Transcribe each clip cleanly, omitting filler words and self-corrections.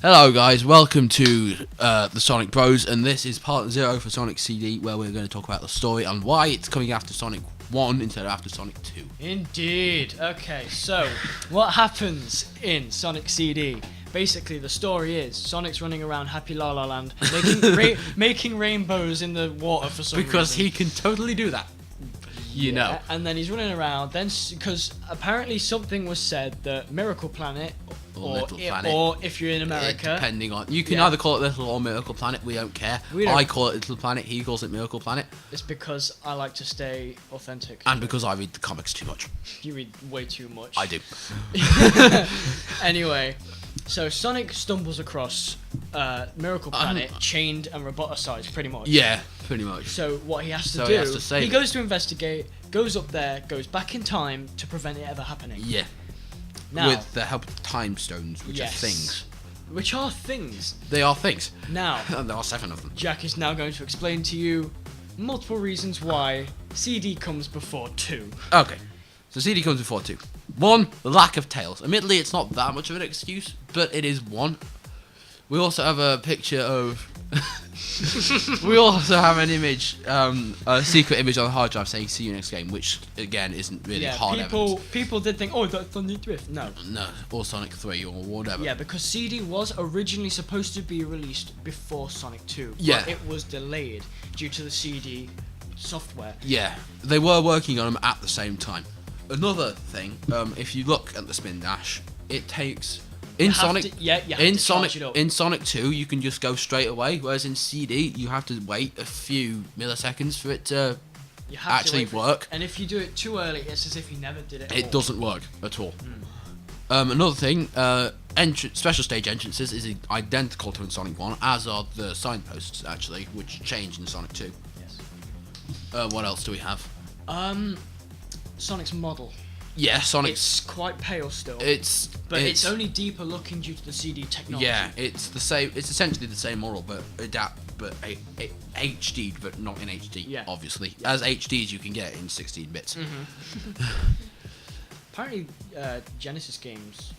Hello guys, welcome to the Sonic Bros, and this is part 0 for Sonic CD, where we're going to talk about the story and why it's coming after Sonic 1 instead of after Sonic 2. Indeed. Okay, so what happens in Sonic CD? Basically, the story is Sonic's running around Happy La La Land, making rainbows in the water for some Because reason. he can totally do that. You know. And then he's running around, then because apparently something was said that Miracle Planet, Or Little Planet. or if you're in America, depending on, you can either call it Little or Miracle Planet. We don't care. I call it Little Planet. He calls it Miracle Planet. it's because I like to stay authentic. And because I read the comics too much. You read way too much. I do. Anyway, so Sonic stumbles across Miracle Planet, chained and roboticized, pretty much. Yeah, pretty much. So what he has to do, he has to save he it. goes to investigate, goes up there, goes back in time to prevent it ever happening. Yeah. Now, With the help of time stones, which are things. Which are things. They are things. Now, And there are 7 of them. Jack is now going to explain to you multiple reasons why CD comes before 2. Okay. So CD comes before 2. 1, the lack of tails. Admittedly, it's not that much of an excuse, but it is one. We also have a picture of... we also have an image, a secret image on the hard drive saying "See you next game," which again isn't really hard evidence. People did think, oh, that's Sonic Drift. No. No, or Sonic 3 or whatever. Yeah, because CD was originally supposed to be released before Sonic 2. Yeah. But it was delayed due to the CD software. Yeah, they were working on them at the same time. Another thing, if you look at the spin dash, it takes in Sonic. In Sonic 2, you can just go straight away, whereas in CD, you have to wait a few milliseconds for it to actually work. And if you do it too early, it's as if you never did it. It doesn't work at all. Another thing, special stage entrances is identical to in Sonic 1, as are the signposts actually, which changed in Sonic 2. Yes. What else do we have? Sonic's model. Yeah, Sonic's. It's quite pale still. But it's only deeper looking due to the CD technology. Yeah, it's the same. It's essentially the same model, but HD, but not in HD. Yeah. Obviously, as HD as you can get in 16 bits. Apparently, Genesis games.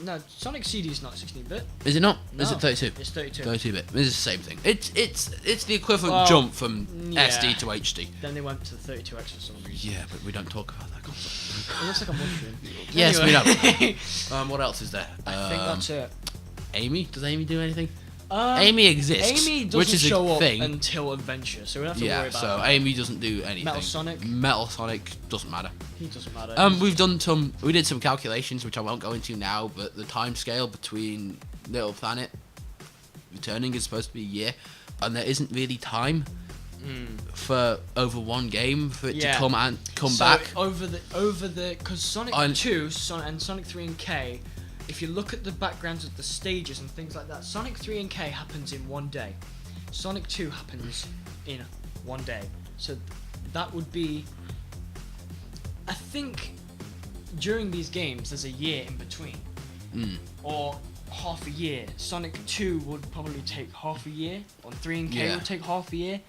No, Sonic CD is not 16-bit. Is it not? No, Is it 32? It's 32. 32-bit. It's the same thing. It's the equivalent jump from SD to HD. Then they went to the 32X for some reason. Yeah, but we don't talk about that console. It looks like a mushroom. Yes, Anyway. we know. What else is there? I think that's it. Amy? Does Amy do anything? Amy exists. Amy doesn't which is show a up thing. until Adventure, so we don't have to worry about so that. Amy doesn't do anything. Metal Sonic doesn't matter. He doesn't matter. We did some calculations, which I won't go into now, but the time scale between Little Planet returning is supposed to be a year, and there isn't really time for over one game for it to come back. Because Sonic 2 and Sonic 3 and K, if you look at the backgrounds of the stages and things like that, Sonic 3 and K happens in one day. Sonic 2 happens in one day. So that would be... I think during these games there's a year in between. Or half a year. Sonic 2 would probably take half a year. Or 3 and K would take half a year.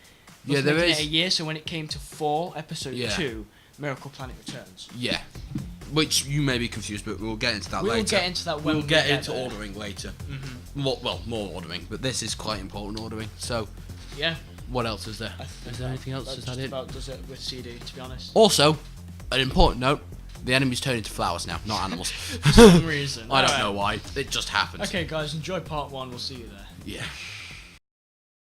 Yeah, there is... a year, so when it came to 4, Episode 2, Miracle Planet Returns. Yeah. Which you may be confused, but we'll get into that later. We'll get into that when we'll get into there. ordering later. More ordering, but this is quite important ordering. So, yeah. What else is there? Is there anything else? That Is that just it? about does it with CD, to be honest. Also, an important note: the enemies turn into flowers now, not animals. For some reason. I don't know why. It just happens. Okay, guys, enjoy part 1. We'll see you there. Yeah.